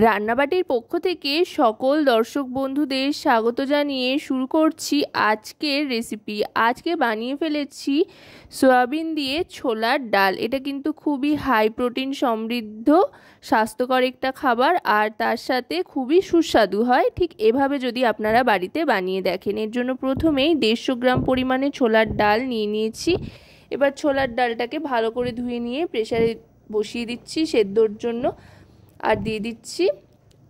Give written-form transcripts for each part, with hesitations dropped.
রান্নাবাটির পক্ষ থেকে সকল দর্শক বন্ধুদের স্বাগত জানিয়ে শুরু করছি আজকের রেসিপি। আজকে বানিয়ে ফেলেছি সয়াবিন দিয়ে ছোলার ডাল। এটা কিন্তু খুবই হাই প্রোটিন সমৃদ্ধ স্বাস্থ্যকর একটা খাবার, আর তার সাথে খুবই সুস্বাদু হয়। ঠিক এভাবে যদি আপনারা বাড়িতে বানিয়ে দেখেন। এর জন্য প্রথমেই 150 গ্রাম পরিমাণে ছোলার ডাল নিয়ে নিয়েছি। এবার ছোলার ডালটাকে ভালো করে ধুয়ে নিয়ে প্রেসারে বসিয়ে দিচ্ছি সেদ্ধর জন্য। আর দিয়ে দিচ্ছি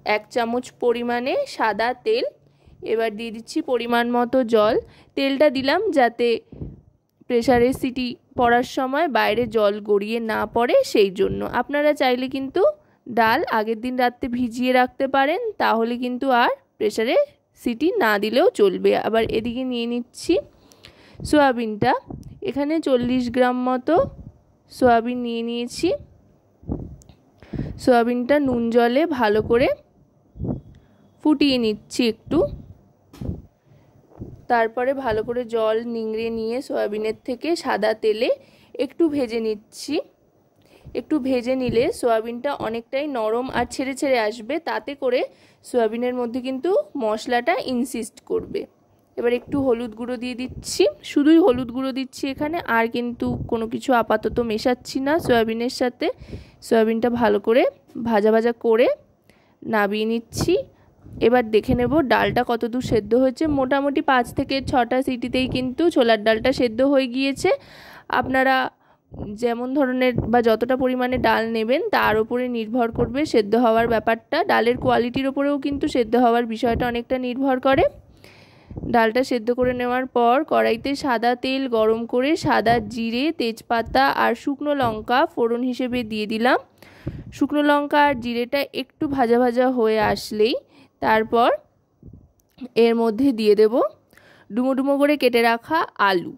1 চামচ পরিমাণে সাদা তেল। এবার দিয়ে দিচ্ছি পরিমাণ মতো জল। তেলটা দিলাম যাতে প্রেসারে সিটি পড়ার সময় বাইরে জল গড়িয়ে না পড়ে, সেই জন্য। আপনারা চাইলে কিন্তু ডাল আগের দিন রাত্রে ভিজিয়ে রাখতে পারেন, তাহলে কিন্তু আর প্রেসারে সিটি না দিলেও চলবে। আবার এদিকে নিয়ে নিচ্ছি সয়াবিনটা। এখানে 40 গ্রাম মতো সয়াবিন নিয়ে নিয়েছি। সয়াবিনটা নুন জলে ভালো করে ফুটিয়ে নিচ্ছি একটু। তারপরে ভালো করে জল নিংড়ে নিয়ে সয়াবিনের থেকে সাদা তেলে একটু ভেজে নিচ্ছি। একটু ভেজে নিলে সয়াবিনটা অনেকটাই নরম আর ছেড়ে ছেড়ে আসবে, তাতে করে সয়াবিনের মধ্যে কিন্তু মশলাটা ইনসিস্ট করবে। এবার একটু হলুদ গুঁড়ো দিয়ে দিচ্ছি, শুধুই হলুদ গুঁড়ো দিচ্ছি এখানে, আর কিন্তু কোনো কিছু আপাতত মেশাচ্ছি না সয়াবিনের সাথে। সয়াবিনটা ভালো করে ভাজা ভাজা করে নামিয়ে নিচ্ছি। এবার দেখে নেব ডালটা কতদূর সেদ্ধ হয়েছে। মোটামুটি 5 থেকে 6টা সিটিতেই কিন্তু ছোলার ডালটা সেদ্ধ হয়ে গিয়েছে। আপনারা যেমন ধরনের বা যতটা পরিমাণে ডাল নেবেন তার উপরে নির্ভর করবে সেদ্ধ হওয়ার ব্যাপারটা। ডালের কোয়ালিটির ওপরেও কিন্তু সেদ্ধ হওয়ার বিষয়টা অনেকটা নির্ভর করে। ডালটা সেদ্ধ করে নেওয়ার পর কড়াইতে সাদা তেল গরম করে সাদা জিরে, তেজপাতা আর শুকনো লঙ্কা ফোড়ন হিসেবে দিয়ে দিলাম। শুকনো লঙ্কা আর জিরেটা একটু ভাজা ভাজা হয়ে আসলেই তারপর এর মধ্যে দিয়ে দেব ডুমো ডুমো করে কেটে রাখা আলু।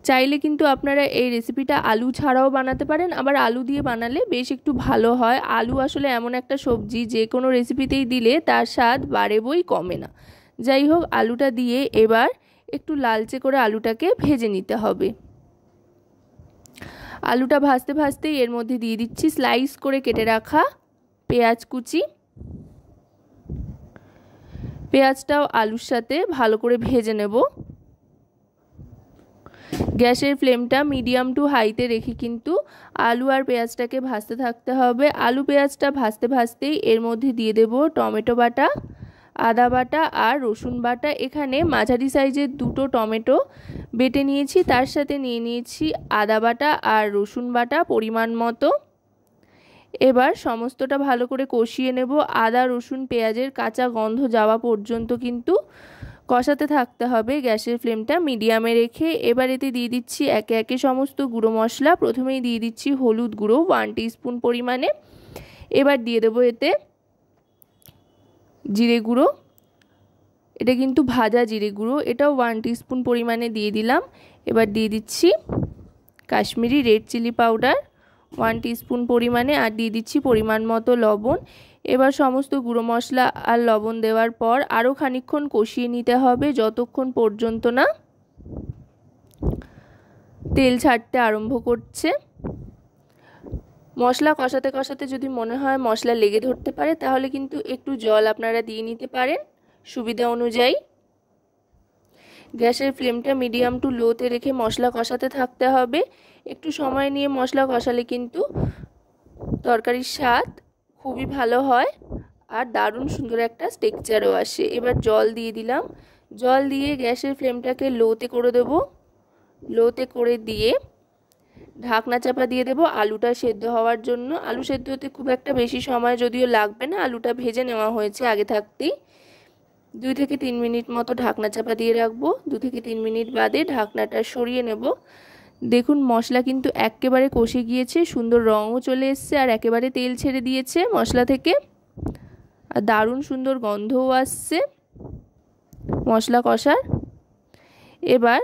চাইলে কিন্তু আপনারা এই রেসিপিটা আলু ছাড়াও বানাতে পারেন, আবার আলু দিয়ে বানালে বেশ একটু ভালো হয়। আলু আসলে এমন একটা সবজি যে কোনো রেসিপিতেই দিলে তার স্বাদ বাড়ে বই কমে না। যাই হোক, আলুটা দিয়ে এবার একটু লালচে করে আলুটাকে ভেজে নিতে হবে। আলুটা ভাজতে ভাজতেই এর মধ্যে দিয়ে দিচ্ছি স্লাইস করে কেটে রাখা পেঁয়াজ কুচি। পেঁয়াজটাও আলুর সাথে ভালো করে ভেজে নেব। গ্যাসের ফ্লেমটা মিডিয়াম টু হাইতে রেখে কিন্তু আলু আর পেঁয়াজটাকে ভাজতে থাকতে হবে। আলু পেঁয়াজটা ভাজতে ভাজতেই এর মধ্যে দিয়ে দেব টমেটো বাটা, আদা বাটা আর রসুন বাটা। এখানে মাঝারি সাইজের 2টো টমেটো বেটে নিয়েছি, তার সাথে নিয়ে নিয়েছি আদা বাটা আর রসুন বাটা পরিমাণ মতো। এবার সমস্তটা ভালো করে কষিয়ে নেব। আদা রসুন পেঁয়াজের কাঁচা গন্ধ যাওয়া পর্যন্ত কিন্তু কষাতে থাকতে হবে গ্যাসের ফ্লেমটা মিডিয়ামে রেখে। এবার এতে দিয়ে দিচ্ছি একে একে সমস্ত গুঁড়ো মশলা। প্রথমেই দিয়ে দিচ্ছি হলুদ গুঁড়ো 1 টিস্পুন পরিমাণে। এবার দিয়ে দেবো এতে জিরে গুঁড়ো, এটা কিন্তু ভাজা জিরে গুঁড়ো, এটাও 1 টিস্পুন পরিমাণে দিয়ে দিলাম। এবার দিয়ে দিচ্ছি Kashmiri red chili powder 1 teaspoon পরিমাণে, আর দিয়ে দিচ্ছি পরিমাণ মতো লবণ। এবার সমস্ত গুঁড়ো মশলা আর লবণ দেওয়ার পর আরও খানিকক্ষণ কষিয়ে নিতে হবে, যতক্ষণ পর্যন্ত না তেল ছাড়তে আরম্ভ করছে। মশলা কষাতে কষাতে যদি মনে হয় মশলা লেগে ধরতে পারে, তাহলে কিন্তু একটু জল আপনারা দিয়ে নিতে পারেন সুবিধা অনুযায়ী। গ্যাসের ফ্লেমটা মিডিয়াম টু লোতে রেখে মশলা কষাতে থাকতে হবে। একটু সময় নিয়ে মশলা কষালে কিন্তু তরকারির স্বাদ খুবই ভালো হয় আর দারুণ সুন্দর একটা টেক্সচারও আসে। এবার জল দিয়ে দিলাম। জল দিয়ে গ্যাসের ফ্লেমটাকে লোতে করে দেব। লোতে করে দিয়ে ঢাকনা চাপা দিয়ে দেব আলুটা সেদ্ধ হওয়ার জন্য। আলু সেদ্ধ হতে খুব একটা বেশি সময় যদিও লাগবে না, আলুটা ভেজে নেওয়া হয়েছে আগে থাকতেই। 2 থেকে 3 মিনিট মতো ঢাকনা চাপা দিয়ে রাখবো। 2 থেকে 3 মিনিট বাদে ঢাকনাটা সরিয়ে নেব। দেখুন মশলা কিন্তু একেবারে কষে গিয়েছে, সুন্দর রঙও চলে এসছে আর একেবারে তেল ছেড়ে দিয়েছে মশলা থেকে, আর দারুণ সুন্দর গন্ধও আসছে মশলা কষার। এবার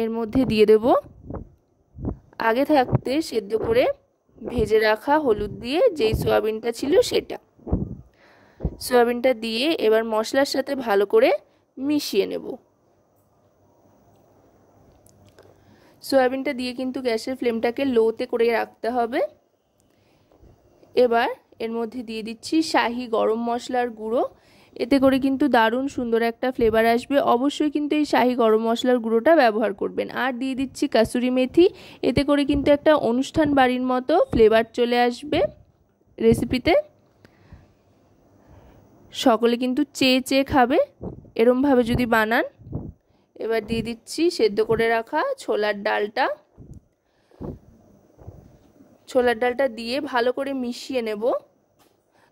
এর মধ্যে দিয়ে দেব আগে থাকতে সেদ্ধ করে ভেজে রাখা হলুদ দিয়ে যেই সয়াবিনটা ছিল সেটা। সয়াবিনটা দিয়ে এবার মশলার সাথে ভালো করে মিশিয়ে নেব। সয়াবিনটা দিয়ে কিন্তু গ্যাসের ফ্লেমটাকে লোতে করে রাখতে হবে। এবার এর মধ্যে দিয়ে দিচ্ছি শাহি গরম মশলার গুঁড়ো। এতে করে কিন্তু দারুণ সুন্দর একটা ফ্লেভার আসবে। অবশ্যই কিন্তু এই শাহি গরম মশলার গুঁড়োটা ব্যবহার করবেন। আর দিয়ে দিচ্ছি কাসুরি মেথি। এতে করে কিন্তু একটা অনুষ্ঠান বাড়ির মতো ফ্লেভার চলে আসবে রেসিপিতে। সকলে কিন্তু চেয়ে চেয়ে খাবে এরমভাবে যদি বানান। এবার দিয়ে দিচ্ছি সেদ্ধ করে রাখা ছোলার ডালটা। ছোলার ডালটা দিয়ে ভালো করে মিশিয়ে নেব।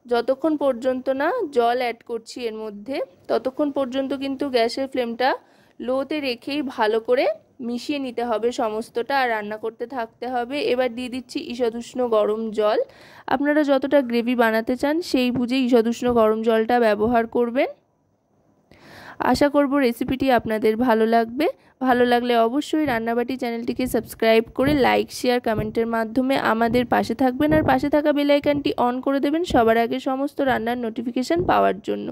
যতক্ষণ পর্যন্ত না জল অ্যাড করছি এর মধ্যে, ততক্ষণ পর্যন্ত কিন্তু গ্যাসের ফ্লেমটা লোতে রেখেই ভালো করে মিশিয়ে নিতে হবে সমস্তটা, আর রান্না করতে থাকতে হবে। এবার দিয়ে দিচ্ছি ঈষদুষ্ণ গরম জল। আপনারা যতটা গ্রেভি বানাতে চান সেই বুঝে ঈষদুষ্ণ গরম জলটা ব্যবহার করবেন। আশা করব রেসিপিটি আপনাদের ভালো লাগবে। ভালো লাগলে অবশ্যই রান্নাবাটি চ্যানেলটিকে সাবস্ক্রাইব করে লাইক শেয়ার কমেন্টের মাধ্যমে আমাদের পাশে থাকবেন, আর পাশে থাকা বেল আইকনটি অন করে দেবেন সবার আগে সমস্ত রান্নার নোটিফিকেশান পাওয়ার জন্য।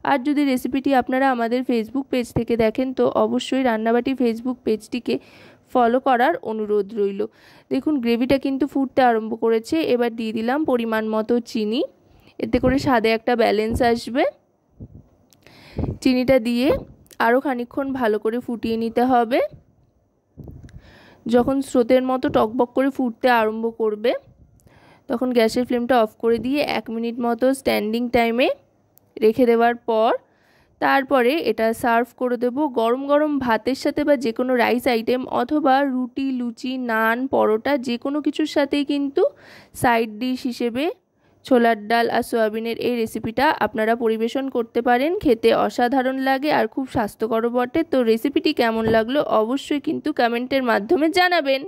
আর যদি রেসিপিটি আপনারা আমাদের ফেসবুক পেজ থেকে দেখেন তো অবশ্যই রান্নাবাটি ফেসবুক পেজটিকে ফলো করার অনুরোধ রইল। দেখুন গ্রেভিটা কিন্তু ফুটতে আরম্ভ করেছে। এবার দিয়ে দিলাম পরিমাণ মতো চিনি। এতে করে স্বাদে একটা ব্যালেন্স আসবে। চিনিটা দিয়ে আরও খানিকক্ষণ ভালো করে ফুটিয়ে নিতে হবে। যখন স্রোতের মতো টকবক করে ফুটতে আরম্ভ করবে তখন গ্যাসের ফ্লেমটা অফ করে দিয়ে 1 মিনিট মতো স্ট্যান্ডিং টাইমে রেখে দেওয়ার পর তারপরে এটা সার্ভ করে দেব গরম গরম ভাতের সাথে বা যে কোনো রাইস আইটেম অথবা রুটি, লুচি, নান, পরোটা যে কোনো কিছুর সাথেই কিন্তু সাইড ডিশ হিসেবে ছোলার ডাল আর সয়াবিনের এই রেসিপিটা আপনারা পরিবেশন করতে পারেন। খেতে অসাধারণ লাগে আর খুব স্বাস্থ্যকর বটে। তো রেসিপিটি কেমন লাগলো অবশ্যই কিন্তু কমেন্টের মাধ্যমে জানাবেন।